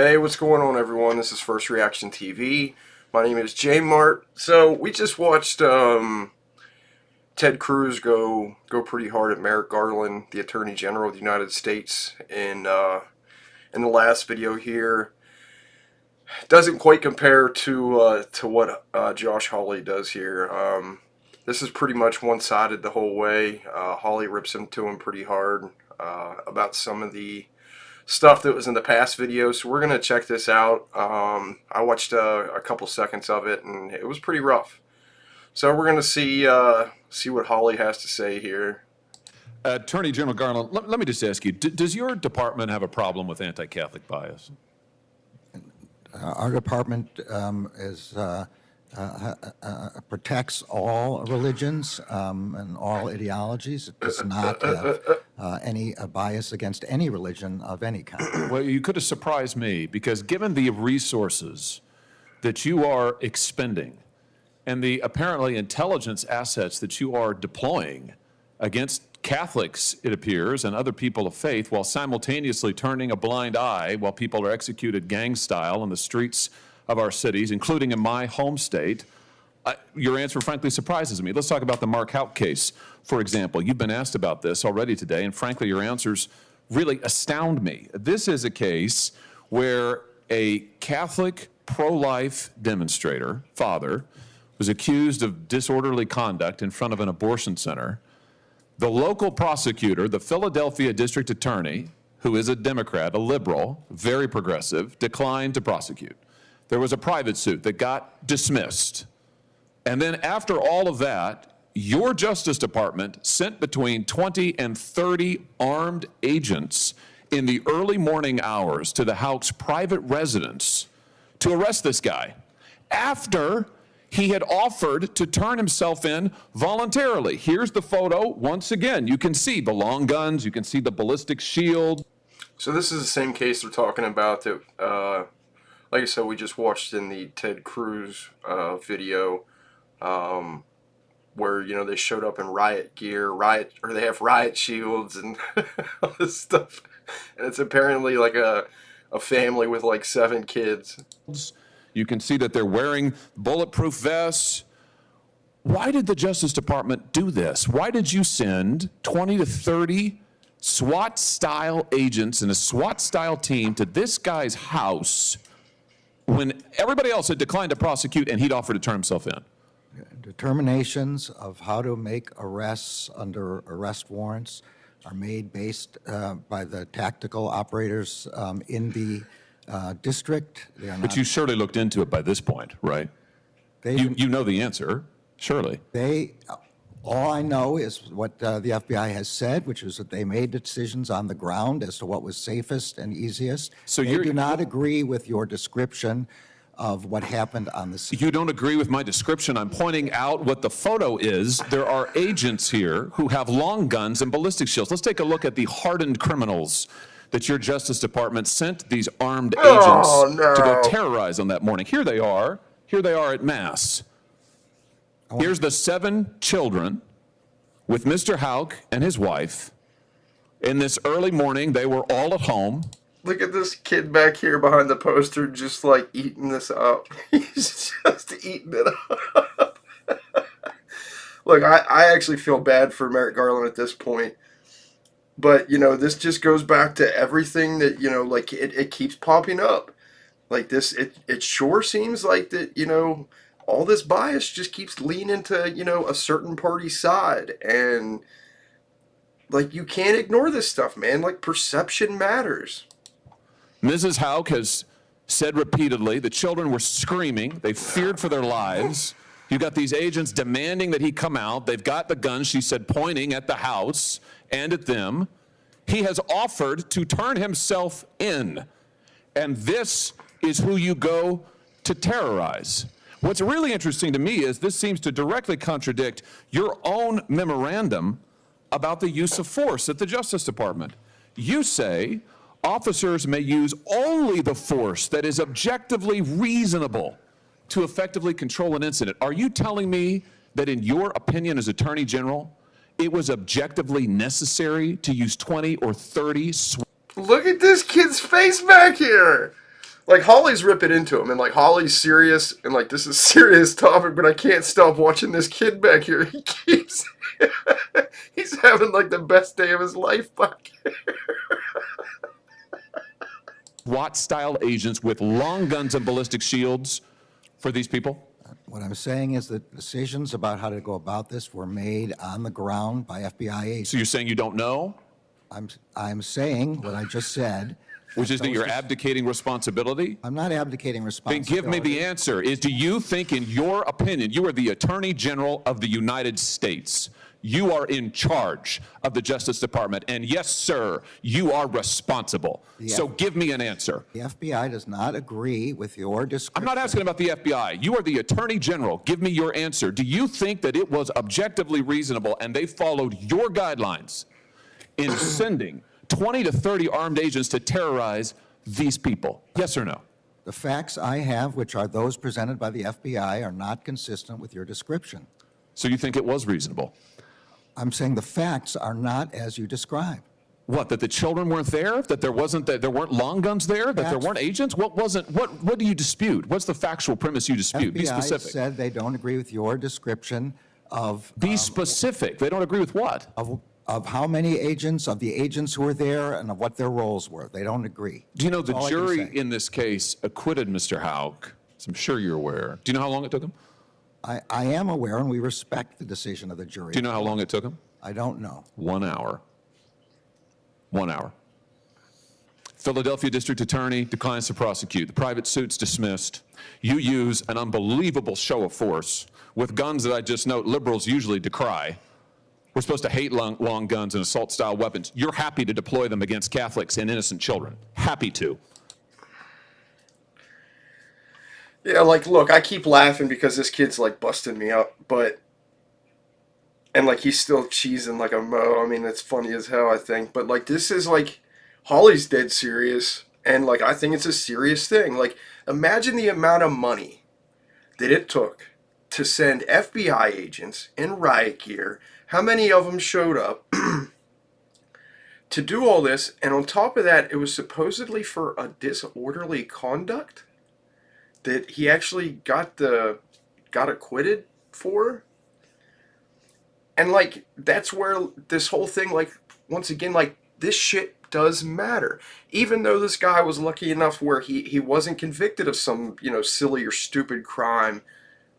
Hey, what's going on, everyone? This is First Reaction TV. My name is J Mart. So we just watched Ted Cruz go pretty hard at Merrick Garland, the Attorney General of the United States, in the last video here. Doesn't quite compare to what Josh Hawley does here. This is pretty much one-sided the whole way. Hawley rips into him pretty hard about some of the stuff that was in the past video, so we're gonna check this out. I watched a couple seconds of it, and it was pretty rough. So we're gonna see what Hawley has to say here. Attorney General Garland, let me just ask you: does your department have a problem with anti-Catholic bias? Our department protects all religions and all ideologies. It does not have any bias against any religion of any kind. Well, you could have surprised me, because given the resources that you are expending and the apparently intelligence assets that you are deploying against Catholics, it appears, and other people of faith, while simultaneously turning a blind eye while people are executed gang style in the streets of our cities, including in my home state, your answer frankly surprises me. Let's talk about the Mark Houck case, for example. You've been asked about this already today, and frankly, your answers really astound me. This is a case where a Catholic pro-life demonstrator, father, was accused of disorderly conduct in front of an abortion center. The local prosecutor, the Philadelphia district attorney, who is a Democrat, a liberal, very progressive, declined to prosecute. There was a private suit that got dismissed. And then after all of that, your Justice Department sent between 20 and 30 armed agents in the early morning hours to the Houck's private residence to arrest this guy after he had offered to turn himself in voluntarily. Here's the photo. Once again, you can see the long guns, you can see the ballistic shield. So this is the same case they're talking about that, like I said, we just watched in the Ted Cruz video, where, you know, they showed up in riot gear, they have riot shields and all this stuff. And it's apparently like a family with like 7 kids. You can see that they're wearing bulletproof vests. Why did the Justice Department do this? Why did you send 20 to 30 SWAT-style agents and a SWAT-style team to this guy's house when everybody else had declined to prosecute and he'd offered to turn himself in? Determinations of how to make arrests under arrest warrants are made based by the tactical operators in the district. But you surely looked into it by this point, right? You know the answer, surely. All I know is what the FBI has said, which is that they made decisions on the ground as to what was safest and easiest. So they do not agree with your description of what happened on the scene. You don't agree with my description. I'm pointing out what the photo is. There are agents here who have long guns and ballistic shields. Let's take a look at the hardened criminals that your Justice Department sent these armed agents to go terrorize on that morning. Here they are at Mass. Here's the 7 children with Mr. Houck and his wife. In this early morning, they were all at home. Look at this kid back here behind the poster, just like eating this up. He's just eating it up. Look, I actually feel bad for Merrick Garland at this point. But, you know, this just goes back to everything that, you know, like it keeps popping up. Like this, it sure seems like that, you know, all this bias just keeps leaning to, you know, a certain party's side. And, like, you can't ignore this stuff, man. Like, perception matters. Mrs. Houck has said repeatedly the children were screaming. They feared for their lives. You've got these agents demanding that he come out. They've got the guns, she said, pointing at the house and at them. He has offered to turn himself in. And this is who you go to terrorize. What's really interesting to me is this seems to directly contradict your own memorandum about the use of force at the Justice Department. You say officers may use only the force that is objectively reasonable to effectively control an incident. Are you telling me that in your opinion as Attorney General, it was objectively necessary to use 20 or 30 Look at this kid's face back here. like Hawley's ripping into him, and like Hawley's serious, and like this is a serious topic, but I can't stop watching this kid back here. He keeps, he's having like the best day of his life back here. SWAT-style agents with long guns and ballistic shields for these people? What I'm saying is that decisions about how to go about this were made on the ground by FBI agents. So you're saying you don't know? I'm saying what I just said. Which is that you're abdicating responsibility? I'm not abdicating Then responsibility. give me the answer. Do you think, in your opinion, you are the Attorney General of the United States? You are in charge of the Justice Department, and yes, sir, you are responsible. So give me an answer. The FBI does not agree with your description. I'm not asking about the FBI. You are the Attorney General. Give me your answer. Do you think that it was objectively reasonable and they followed your guidelines in sending 20 to 30 armed agents to terrorize these people? Yes or no? The facts I have, which are those presented by the FBI, are not consistent with your description. So you think it was reasonable? I'm saying the facts are not as you describe. What, that the children weren't there? That there weren't long guns there? That there weren't agents? What do you dispute? What's the factual premise you dispute? Be FBI specific. said they don't agree with your description of... Be specific. They don't agree with what? Of how many agents, of the agents who were there, and of what their roles were. They don't agree. Do you know the That's all I can jury say. in this case acquitted Mr. Houck? So I'm sure you're aware. Do you know how long it took him? I am aware, and we respect the decision of the jury. Do you know how long it took him? I don't know. 1 hour. 1 hour. Philadelphia District Attorney declines to prosecute. The private suit's dismissed. You use an unbelievable show of force with guns that I just note liberals usually decry. We're supposed to hate long guns and assault-style weapons. You're happy to deploy them against Catholics and innocent children. Happy to. Yeah, like, look, I keep laughing because this kid's, like, busting me up, and, like, he's still cheesing like a mo. I mean, it's funny as hell, I think. But, like, this is, like, Hawley's dead serious, and, like, I think it's a serious thing. Like, imagine the amount of money that it took to send FBI agents in riot gear. How many of them showed up to do all this? And on top of that, it was supposedly for a disorderly conduct that he actually got acquitted for. And like, that's where this whole thing, like, once again, like, this shit does matter. Even though this guy was lucky enough where he wasn't convicted of some, silly or stupid crime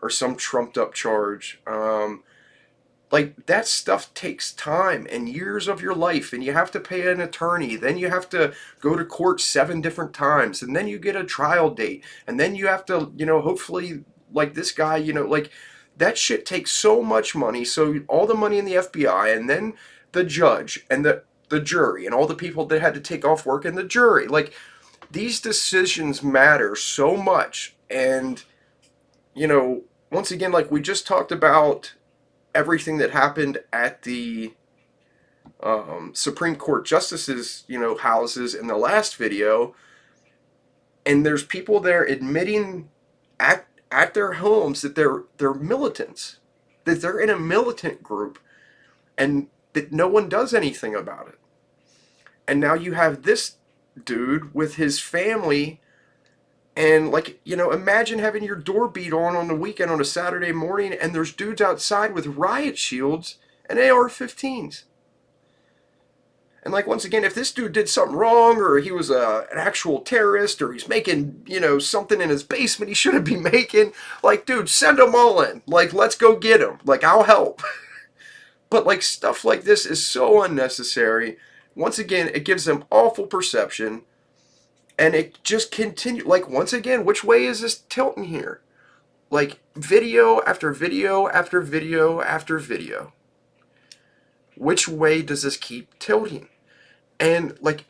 or some trumped up charge. Like, that stuff takes time and years of your life, and you have to pay an attorney, then you have to go to court 7 different times, and then you get a trial date, and then you have to, hopefully, like this guy, like, that shit takes so much money. So all the money in the FBI, and then the judge, and the jury, and all the people that had to take off work in the jury. Like, these decisions matter so much, and, once again, like we just talked about everything that happened at the Supreme Court justices, houses in the last video, and there's people there admitting at their homes that they're militants, that they're in a militant group, and that no one does anything about it. And now you have this dude with his family. And, like, imagine having your door beat on the weekend on a Saturday morning, and there's dudes outside with riot shields and AR-15s. And, like, once again, if this dude did something wrong, or he was an actual terrorist, or he's making, something in his basement he shouldn't be making, like, dude, send them all in. Like, let's go get him. Like, I'll help. But, like, stuff like this is so unnecessary. Once again, it gives them awful perception. And it just continued, like, once again, which way is this tilting here? Like, video after video after video after video. Which way does this keep tilting? And, like,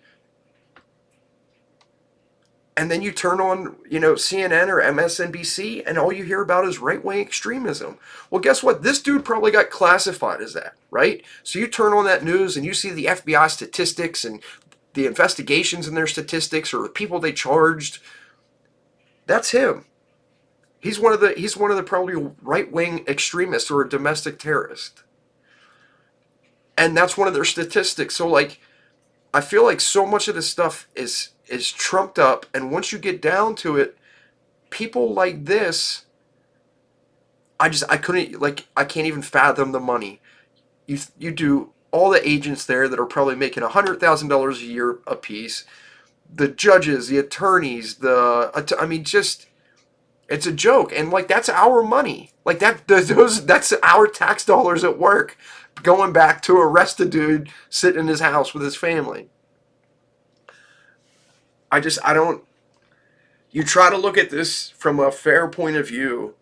and then you turn on, CNN or MSNBC, and all you hear about is right-wing extremism. Well, guess what? This dude probably got classified as that, right? So you turn on that news, and you see the FBI statistics, and the investigations in their statistics, or the people they charged. That's him. He's one of the probably right-wing extremists or a domestic terrorist. And that's one of their statistics. So, like, I feel like so much of this stuff is trumped up, and once you get down to it, people like this, I couldn't, like, I can't even fathom the money. You do all the agents there that are probably making $100,000 a year a piece, the judges, the attorneys, I mean, just it's a joke, and like that's our money, like that's our tax dollars at work, going back to arrest a dude sitting in his house with his family. I don't. You try to look at this from a fair point of view,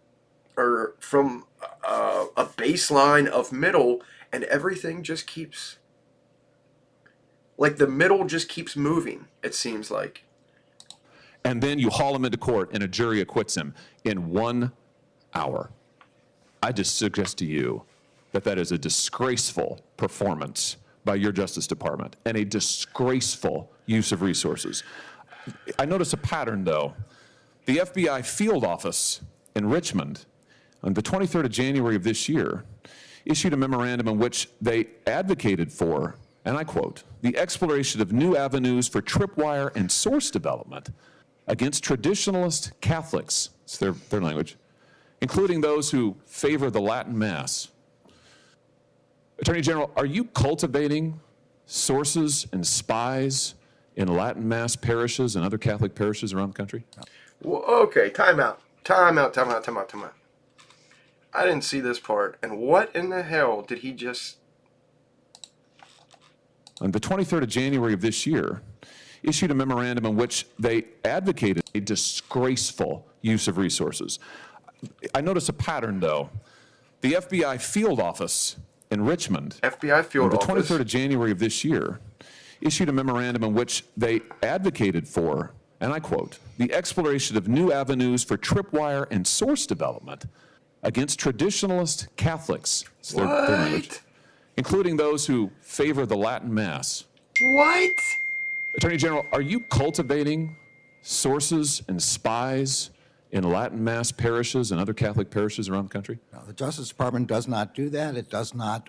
or from a baseline of middle, and everything just keeps, like, the middle just keeps moving, it seems like. And then you haul him into court and a jury acquits him in 1 hour. I just suggest to you that that is a disgraceful performance by your Justice Department and a disgraceful use of resources. I notice a pattern, though. The FBI field office in Richmond, on the 23rd of January of this year, issued a memorandum in which they advocated for, and I quote, the exploration of new avenues for tripwire and source development against traditionalist Catholics, it's their language, including those who favor the Latin Mass. Attorney General, are you cultivating sources and spies in Latin Mass parishes and other Catholic parishes around the country? Well, okay, time out. I didn't see this part. And what in the hell did he just... On the 23rd of January of this year, issued a memorandum in which they advocated a disgraceful use of resources. I notice a pattern, though. The FBI field office in Richmond, FBI field on the office, 23rd of January of this year, issued a memorandum in which they advocated for, and I quote, the exploration of new avenues for tripwire and source development against traditionalist Catholics, it's their language, including those who favor the Latin Mass. What? Attorney General, are you cultivating sources and spies in Latin Mass parishes and other Catholic parishes around the country? No, the Justice Department does not do that. It does not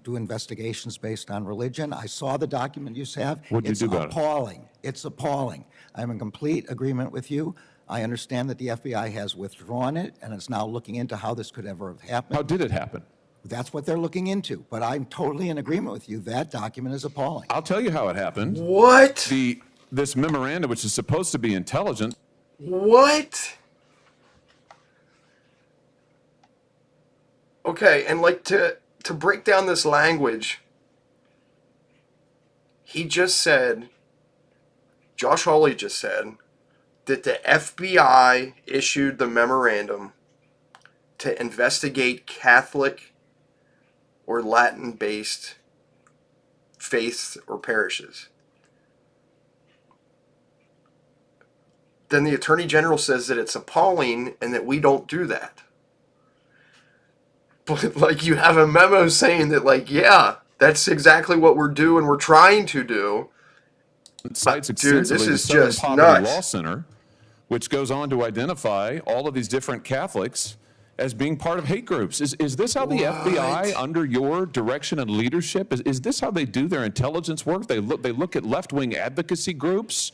do investigations based on religion. I saw the document you have. What did you do about it? It's appalling. It's appalling. I'm in complete agreement with you. I understand that the FBI has withdrawn it, and it's now looking into how this could ever have happened. How did it happen? That's what they're looking into. But I'm totally in agreement with you. That document is appalling. I'll tell you how it happened. What? This memorandum, which is supposed to be intelligent. What? Okay, and like to break down this language, he just said, Josh Hawley just said, that the FBI issued the memorandum to investigate Catholic or Latin-based faiths or parishes. Then the Attorney General says that it's appalling and that we don't do that. But, like, you have a memo saying that, like, yeah, that's exactly what we're doing, we're trying to do. It cites Dude, extensively this the is Southern just Poverty nuts. Law Center, which goes on to identify all of these different Catholics as being part of hate groups. Is this how the FBI, under your direction and leadership, is this how they do their intelligence work? They look at left-wing advocacy groups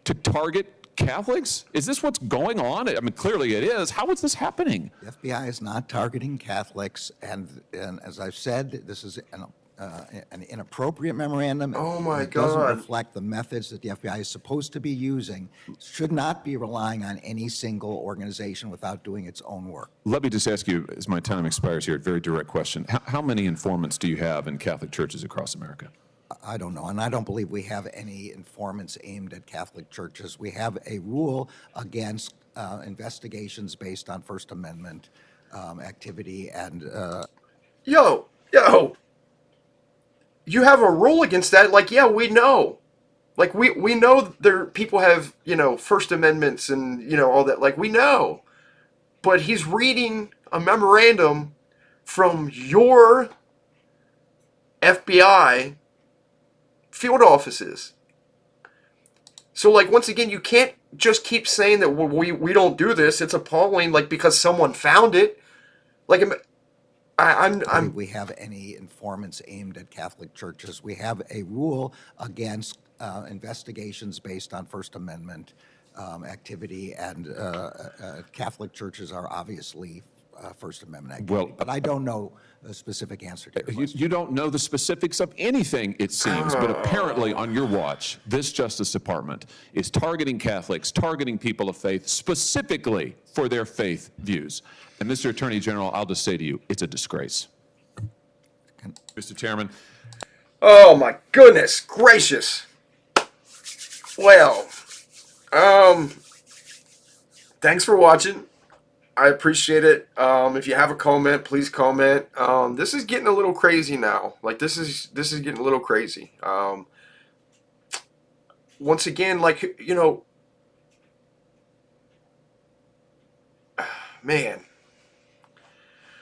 to target Catholics? Is this what's going on? I mean, clearly it is. How is this happening? The FBI is not targeting Catholics, and as I've said, this is an inappropriate memorandum. Oh my It doesn't God. reflect the methods that the FBI is supposed to be using. Should not be relying on any single organization without doing its own work. Let me just ask you, as my time expires here, a very direct question. How many informants do you have in Catholic churches across America? I don't know, and I don't believe we have any informants aimed at Catholic churches. We have a rule against investigations based on First Amendment activity, and Yo, you have a rule against that? Like, yeah, we know. Like, we know there people have, First Amendments and, all that. Like, we know. But he's reading a memorandum from your FBI field offices. So, like, once again, you can't just keep saying that we don't do this. It's appalling, like, because someone found it. Like, I'm we have any informants aimed at Catholic churches. We have a rule against investigations based on First Amendment activity, and Catholic churches are obviously First Amendment activity. Well, but I don't know a specific answer to your question. You don't know the specifics of anything, it seems, but apparently on your watch, this Justice Department is targeting Catholics, targeting people of faith, specifically for their faith views. And Mr. Attorney General, I'll just say to you, it's a disgrace. Mr. Chairman. Oh my goodness gracious. Well, thanks for watching. I appreciate it. If you have a comment, please comment. This is getting a little crazy now. Like this is getting a little crazy. Once again, like, you know, man,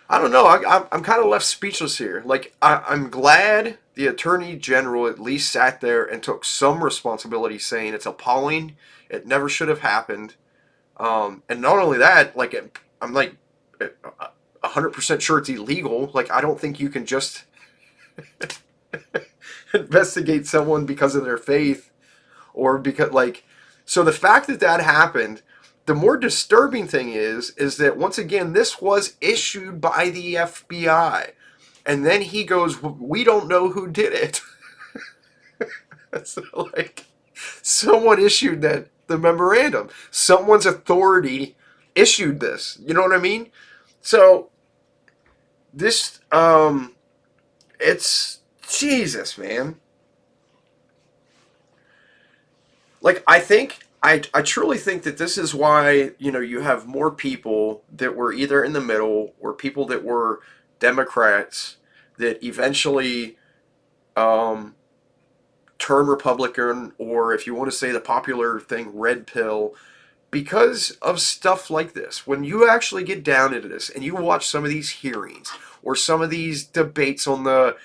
I don't know. I'm kind of left speechless here. Like I'm glad the Attorney General at least sat there and took some responsibility, saying it's appalling. It never should have happened. And not only that, like I'm like 100% sure it's illegal. Like I don't think you can just investigate someone because of their faith, or because like. So the fact that that happened, the more disturbing thing is that once again this was issued by the FBI, and then he goes, "We don't know who did it." So like, someone issued the memorandum. Someone's authority issued this. You know what I mean? So this it's Jesus, man. Like I truly think that this is why, you know, you have more people that were either in the middle or people that were Democrats that eventually turn Republican, or if you want to say the popular thing, red pill, because of stuff like this. When you actually get down into this and you watch some of these hearings or some of these debates on the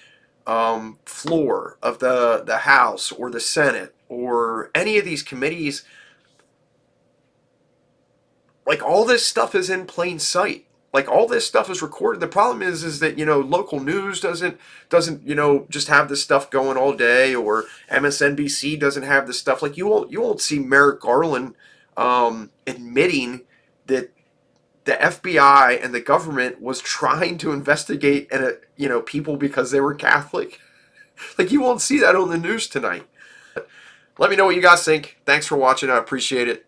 floor of the House or the Senate or any of these committees, like all this stuff is in plain sight. Like all this stuff is recorded. The problem is that, you know, local news doesn't you know, just have this stuff going all day, or MSNBC doesn't have this stuff. Like you won't see Merrick Garland admitting that the FBI and the government was trying to investigate and you know, people because they were Catholic. Like you won't see that on the news tonight. Let me know what you guys think. Thanks for watching. I appreciate it.